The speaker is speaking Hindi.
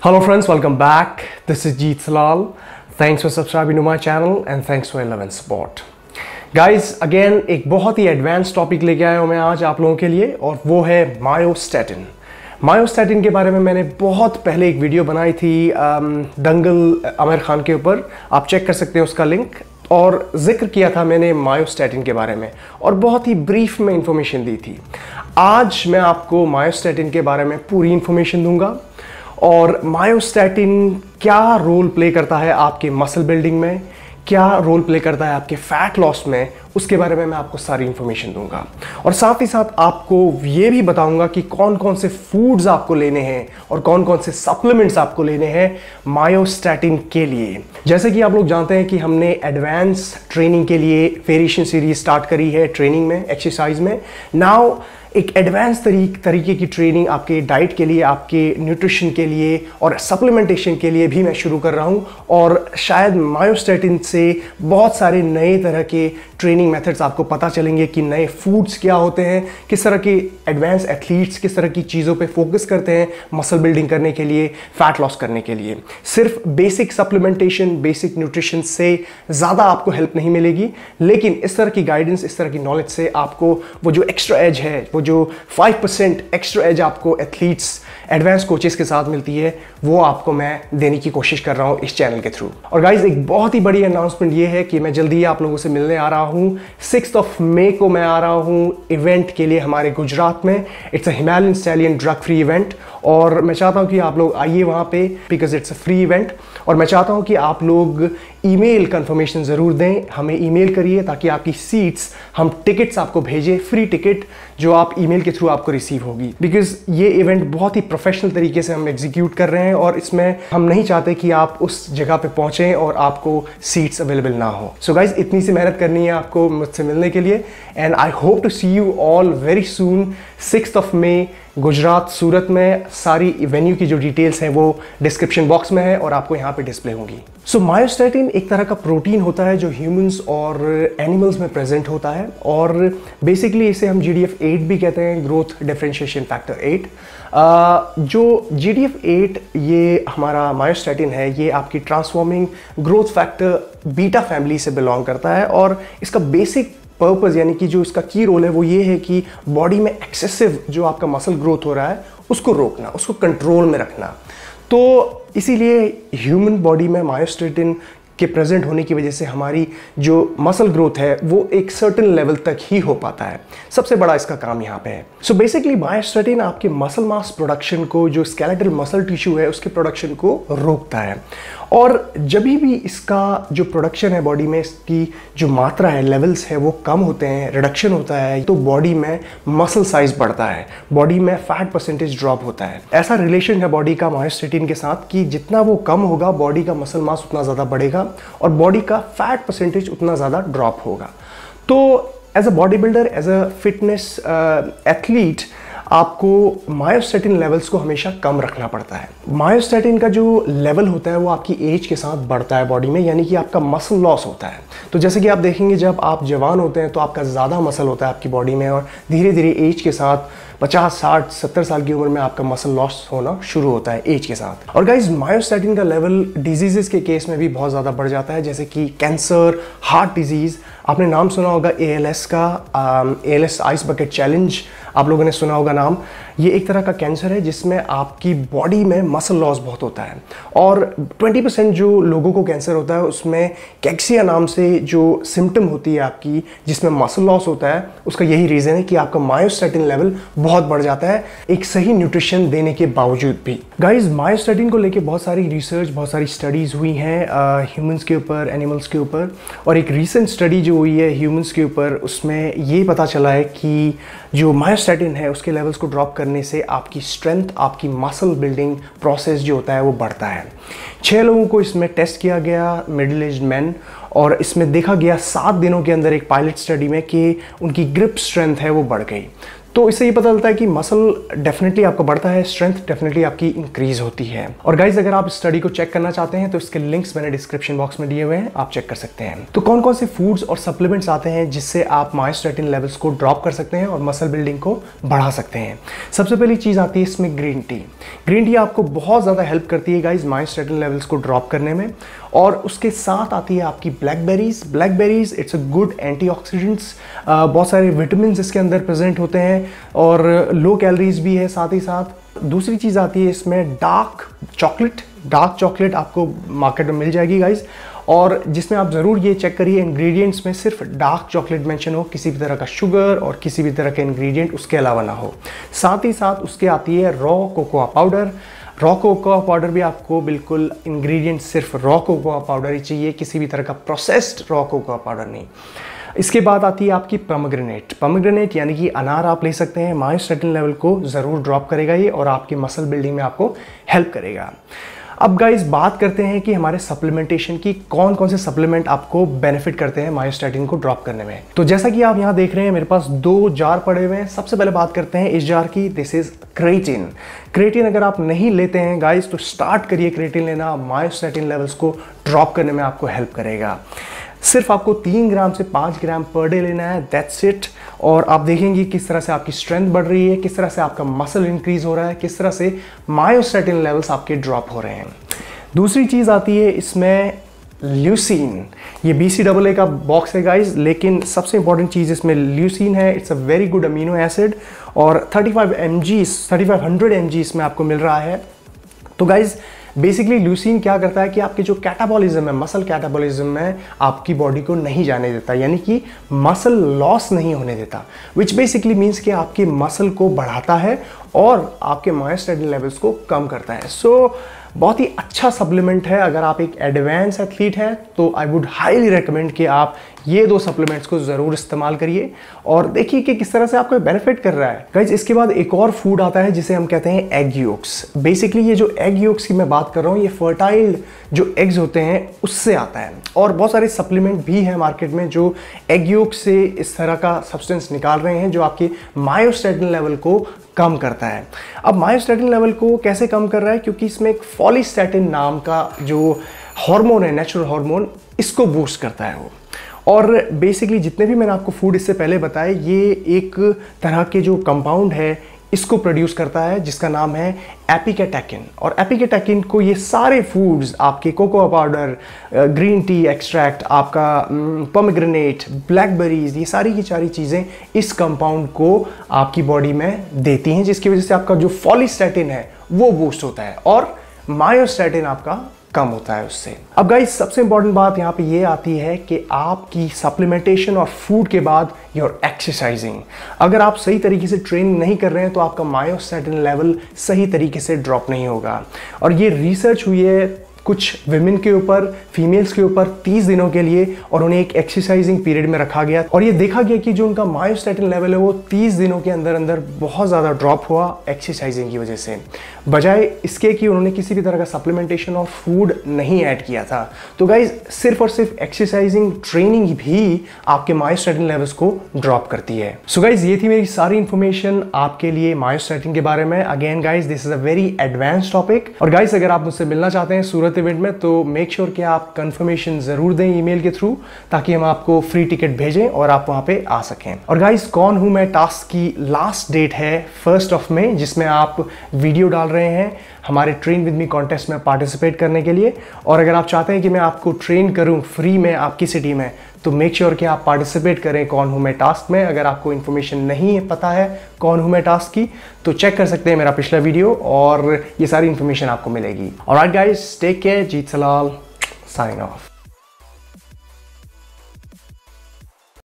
Hello friends, welcome back. This is Jeet Salal. Thanks for subscribing to my channel and thanks for your love and support. Guys, again एक बहुत ही एडवांस टॉपिक लेके आया हूँ मैं आज आप लोगों के लिए और वो है मायोस्टैटिन। मायोस्टैटिन के बारे में मैंने बहुत पहले एक वीडियो बनाई थी दंगल आमिर खान के ऊपर, आप चेक कर सकते हैं उसका लिंक, और जिक्र किया था मैंने मायोस्टैटिन के बारे में और बहुत ही ब्रीफ में इंफॉर्मेशन दी थी। आज मैं आपको मायोस्टैटिन के बारे में पूरी इंफॉर्मेशन दूंगा और मायोस्टैटिन क्या रोल प्ले करता है आपके मसल बिल्डिंग में, क्या रोल प्ले करता है आपके फैट लॉस में, उसके बारे में मैं आपको सारी इंफॉर्मेशन दूंगा। और साथ ही साथ आपको ये भी बताऊंगा कि कौन कौन से फूड्स आपको लेने हैं और कौन कौन से सप्लीमेंट्स आपको लेने हैं मायोस्टैटिन के लिए। जैसे कि आप लोग जानते हैं कि हमने एडवांस ट्रेनिंग के लिए वेरिएशन सीरीज स्टार्ट करी है ट्रेनिंग में, एक्सरसाइज में। नाउ एक एडवांस तरीके की ट्रेनिंग आपके डाइट के लिए, आपके न्यूट्रिशन के लिए और सप्लीमेंटेशन के लिए भी मैं शुरू कर रहा हूँ। और शायद मायोस्टैटिन से बहुत सारे नए तरह के ट्रेनिंग मेथड्स आपको पता चलेंगे कि नए फूड्स क्या होते हैं, किस तरह के एडवांस एथलीट्स किस तरह की चीज़ों पे फोकस करते हैं मसल बिल्डिंग करने के लिए, फैट लॉस करने के लिए। सिर्फ बेसिक सप्लीमेंटेशन, बेसिक न्यूट्रिशन से ज़्यादा आपको हेल्प नहीं मिलेगी, लेकिन इस तरह की गाइडेंस, इस तरह की नॉलेज से आपको वो जो एक्स्ट्रा एज है, वो जो 5% एक्स्ट्रा एज आपको एथलीट्स, एडवांस कोचेस के साथ मिलती है, वो आपको मैं देने की कोशिश कर रहा हूँ इस चैनल के थ्रू। और गाइज एक बहुत ही बड़ी अनाउंसमेंट ये है कि मैं जल्दी आप लोगों से मिलने आ रहा हूँ। 6 मई को मैं आ रहा हूँ इवेंट के लिए हमारे गुजरात में। It's a Himalayan stallion drug free event और मैं चाहता हूँ कि आप लोग आइए वहाँ पे, because it's a free event. और मैं चाहता हूँ कि आप लोग ईमेल कंफर्मेशन ज़रूर दें, हमें ईमेल करिए ताकि आपकी सीट्स, हम टिकट्स आपको भेजें, फ्री टिकट जो आप ईमेल के थ्रू आपको रिसीव होगी। बिकॉज ये इवेंट बहुत ही प्रोफेशनल तरीके से हम एग्जीक्यूट कर रहे हैं और इसमें हम नहीं चाहते कि आप उस जगह पे पहुंचें और आपको सीट्स अवेलेबल ना हो। सो गाइज इतनी सी मेहनत करनी है आपको मुझसे मिलने के लिए and I hope to see you all very soon. 6 मई गुजरात, सूरत में। सारी वेन्यू की जो डिटेल्स हैं वो डिस्क्रिप्शन बॉक्स में है और आपको यहाँ पे डिस्प्ले होंगी। सो मायोस्टैटिन एक तरह का प्रोटीन होता है जो ह्यूमंस और एनिमल्स में प्रेजेंट होता है और बेसिकली इसे हम GDF8 भी कहते हैं, ग्रोथ डिफरेंशिएशन फैक्टर 8। जो GDF8 ये हमारा मायोस्टैटिन है, ये आपकी transforming growth factor beta family से बिलोंग करता है और इसका बेसिक पर्पस यानी कि जो इसका की रोल है वो ये है कि बॉडी में एक्सेसिव जो आपका मसल ग्रोथ हो रहा है उसको रोकना, उसको कंट्रोल में रखना। तो इसीलिए ह्यूमन बॉडी में मायोस्टैटिन के प्रेजेंट होने की वजह से हमारी जो मसल ग्रोथ है वो एक सर्टेन लेवल तक ही हो पाता है। सबसे बड़ा इसका काम यहाँ पे है। सो बेसिकली मायोस्टैटिन आपके मसल मास प्रोडक्शन को, जो स्केलेटल मसल टिश्यू है उसके प्रोडक्शन को रोकता है और जब भी इसका जो प्रोडक्शन है बॉडी में, इसकी जो मात्रा है, लेवल्स है वो कम होते हैं, रिडक्शन होता है, तो बॉडी में मसल साइज बढ़ता है, बॉडी में फैट परसेंटेज ड्रॉप होता है। ऐसा रिलेशन है बॉडी का मायोस्टैटिन के साथ कि जितना वो कम होगा बॉडी का मसल मास उतना ज़्यादा बढ़ेगा और बॉडी का फैट परसेंटेज उतना ज़्यादा ड्रॉप होगा। तो as a body builder, as a fitness athlete, आपको मायोस्टैटिन लेवल्स को हमेशा कम रखना पड़ता है। मायोस्टैटिन का जो लेवल होता है वो आपकी एज के साथ बढ़ता है बॉडी में, यानी कि आपका मसल लॉस होता है। तो जैसे कि आप देखेंगे जब आप जवान होते हैं तो आपका ज़्यादा मसल होता है आपकी बॉडी में और धीरे धीरे एज के साथ 50, 60, 70 साल की उम्र में आपका मसल लॉस होना शुरू होता है एज के साथ। और गाइज मायोस्टैटिन का लेवल डिजीजेस के केस में भी बहुत ज़्यादा बढ़ जाता है, जैसे कि कैंसर, हार्ट डिजीज़। आपने नाम सुना होगा ALS का, ALS आइस बकेट चैलेंज, आप लोगों ने सुना होगा नाम। ये एक तरह का कैंसर है जिसमें आपकी बॉडी में मसल लॉस बहुत होता है और 20% जो लोगों को कैंसर होता है उसमें कैक्सिया नाम से जो सिम्टम होती है आपकी, जिसमें मसल लॉस होता है, उसका यही रीज़न है कि आपका मायोस्टैटिन लेवल बहुत बढ़ जाता है एक सही न्यूट्रिशन देने के बावजूद भी। गाइज मायोस्टैटिन को लेके बहुत सारी रिसर्च, बहुत सारी स्टडीज़ हुई हैं ह्यूमंस के ऊपर, एनिमल्स के ऊपर, और एक रिसेंट स्टडी जो हुई है ह्यूमंस के ऊपर उसमें ये पता चला है कि जो मायोस्टैटिन है उसके लेवल्स को ड्रॉप करने से आपकी स्ट्रेंथ, आपकी मसल बिल्डिंग प्रोसेस जो होता है वो बढ़ता है। 6 लोगों को इसमें टेस्ट किया गया, मिडिल एज्ड मैन, और इसमें देखा गया 7 दिनों के अंदर एक पायलट स्टडी में कि उनकी ग्रिप स्ट्रेंथ है वो बढ़ गई। तो इससे ये पता चलता है कि मसल डेफिनेटली आपका बढ़ता है, स्ट्रेंथ डेफिनेटली आपकी इंक्रीज होती है। और गाइज अगर आप स्टडी को चेक करना चाहते हैं तो इसके लिंक्स मैंने डिस्क्रिप्शन बॉक्स में दिए हुए हैं, आप चेक कर सकते हैं। तो कौन कौन से फूड्स और सप्लीमेंट्स आते हैं जिससे आप मायोस्टेटिन लेवल्स को ड्रॉप कर सकते हैं और मसल बिल्डिंग को बढ़ा सकते हैं। सबसे पहली चीज आती है इसमें ग्रीन टी। ग्रीन टी आपको बहुत ज्यादा हेल्प करती है गाइज मायोस्टेटिन लेवल्स को ड्रॉप करने में। और उसके साथ आती है आपकी blackberries. Blackberries it's a good antioxidants, बहुत सारे विटामिन इसके अंदर प्रेजेंट होते हैं और लो कैलोरीज भी है साथ ही साथ। दूसरी चीज़ आती है इसमें डार्क चॉकलेट। डार्क चॉकलेट आपको मार्केट में मिल जाएगी गाइज, और जिसमें आप ज़रूर ये चेक करिए इंग्रेडिएंट्स में सिर्फ डार्क चॉकलेट मेंशन हो, किसी भी तरह का शुगर और किसी भी तरह का इंग्रेडिएंट उसके अलावा ना हो। साथ ही साथ उसके आती है raw cocoa powder. Raw cocoa powder भी आपको बिल्कुल इंग्रेडिएंट सिर्फ रॉ कोकोआ पाउडर ही चाहिए, किसी भी तरह का प्रोसेस्ड रॉ कोकोआ पाउडर नहीं। इसके बाद आती है आपकी पोमेग्रेनेट। पोमेग्रेनेट यानी कि अनार आप ले सकते हैं, मायोस्टेटिन लेवल को ज़रूर ड्रॉप करेगा ये और आपकी मसल बिल्डिंग में आपको हेल्प करेगा। अब गाइस बात करते हैं कि हमारे सप्लीमेंटेशन की कौन कौन से सप्लीमेंट आपको बेनिफिट करते हैं मायोस्टेटिन को ड्रॉप करने में। तो जैसा कि आप यहाँ देख रहे हैं मेरे पास 2 जार पड़े हुए हैं। सबसे पहले बात करते हैं इस जार की, दिस इज क्रेटिन। क्रेटिन अगर आप नहीं लेते हैं गाइस तो स्टार्ट करिए क्रेटिन लेना, मायोस्टेटिन लेवल्स को ड्रॉप करने में आपको हेल्प करेगा। सिर्फ आपको 3 ग्राम से 5 ग्राम पर डे लेना है, दैट्स इट। और आप देखेंगे किस तरह से आपकी स्ट्रेंथ बढ़ रही है, किस तरह से आपका मसल इंक्रीज हो रहा है, किस तरह से मायोस्टेटिन लेवल्स आपके ड्रॉप हो रहे हैं। दूसरी चीज़ आती है इसमें ल्यूसीन। ये BCAA का बॉक्स है गाइज, लेकिन सबसे इंपॉर्टेंट चीज़ इसमें ल्यूसीन है। It's a very good amino acid और 3500 mg इसमें आपको मिल रहा है। तो गाइज बेसिकली ल्यूसीन क्या करता है कि आपके जो कैटाबॉलिज्म है, मसल कैटाबॉलिज्म में आपकी बॉडी को नहीं जाने देता, यानी कि मसल लॉस नहीं होने देता, विच बेसिकली मीन्स कि आपके मसल को बढ़ाता है और आपके मायोस्टेटिन लेवल्स को कम करता है। सो बहुत ही अच्छा सप्लीमेंट है। अगर आप एक एडवांस एथलीट हैं तो आई वुड हाईली रिकमेंड कि आप ये 2 सप्लीमेंट्स को ज़रूर इस्तेमाल करिए और देखिए कि किस तरह से आपको बेनिफिट कर रहा है। गाइज इसके बाद एक और फूड आता है जिसे हम कहते हैं एग योक्स। बेसिकली ये जो एग योक्स की मैं बात कर रहा हूँ, ये फर्टाइल जो एग्स होते हैं उससे आता है। और बहुत सारे सप्लीमेंट भी हैं मार्केट में जो एग योक्स से इस तरह का सब्सटेंस निकाल रहे हैं जो आपके मायोस्टेटिन लेवल को कम करता है। अब मायोस्टेटिन लेवल को कैसे कम कर रहा है, क्योंकि इसमें एक फॉलिस्टैटिन नाम का जो हार्मोन है, नेचुरल हार्मोन, इसको बूस्ट करता है वो। और बेसिकली जितने भी मैंने आपको फूड इससे पहले बताए, ये एक तरह के जो कंपाउंड है इसको प्रोड्यूस करता है जिसका नाम है एपिकेटेकिन। और एपिकेटेकिन को ये सारे फूड्स, आपके cocoa powder, green tea extract, आपका पोमेग्रेनेट, ब्लैकबेरीज, ये सारी की सारी चीज़ें इस कंपाउंड को आपकी बॉडी में देती हैं, जिसकी वजह से आपका जो फॉलिस्टैटिन है वो बूस्ट होता है और मायोस्टेटिन आपका कम होता है उससे। अब गाइस सबसे इंपॉर्टेंट बात यहाँ पे ये आती है कि आपकी सप्लीमेंटेशन और फूड के बाद योर एक्सरसाइजिंग। अगर आप सही तरीके से ट्रेनिंग नहीं कर रहे हैं तो आपका मायोस्टेटिन लेवल सही तरीके से ड्रॉप नहीं होगा। और ये रिसर्च हुई है कुछ विमेन के ऊपर, फीमेल्स के ऊपर 30 दिनों के लिए, और उन्हें एक एक्सरसाइजिंग पीरियड में रखा गया और ये देखा गया कि जो उनका मायोस्टेटिन लेवल है वो 30 दिनों के अंदर अंदर बहुत ज़्यादा ड्रॉप हुआ एक्सरसाइजिंग की वजह से, बजाय इसके कि उन्होंने किसी भी तरह का सप्लीमेंटेशन और फूड नहीं ऐड किया था। तो गाइज सिर्फ और सिर्फ एक्सरसाइजिंग ट्रेनिंग भी आपके मायोस्टेटिन लेवल्स को ड्रॉप करती है। सो गाइज ये थी मेरी सारी इंफॉर्मेशन आपके लिए मायोस्टेटिन के बारे में। Again guys this is a very advance topic. और गाइज अगर आप मुझसे मिलना चाहते हैं सूरत इवेंट में तो मेक श्योर कि आप कंफर्मेशन जरूर दें ईमेल के थ्रू, ताकि हम आपको फ्री टिकट भेजें और आप वहां पे आ सकें। और गाइज कौन हूं मैं टास्क की लास्ट डेट है 1 मई, जिसमें आप वीडियो डाल रहे हैं हमारे ट्रेन विद मी कॉन्टेस्ट में पार्टिसिपेट करने के लिए। और अगर आप चाहते हैं कि मैं आपको ट्रेन करूं फ्री में आपकी सिटी में, तो मेक श्योर कि आप पार्टिसिपेट करें कौन हूं मैं टास्क में। अगर आपको इन्फॉर्मेशन नहीं पता है कौन हूं मैं टास्क की, तो चेक कर सकते हैं मेरा पिछला वीडियो और ये सारी इन्फॉर्मेशन आपको मिलेगी। ऑलराइट गाइस, टेक केयर, जीत सलाल, साइनिंग ऑफ।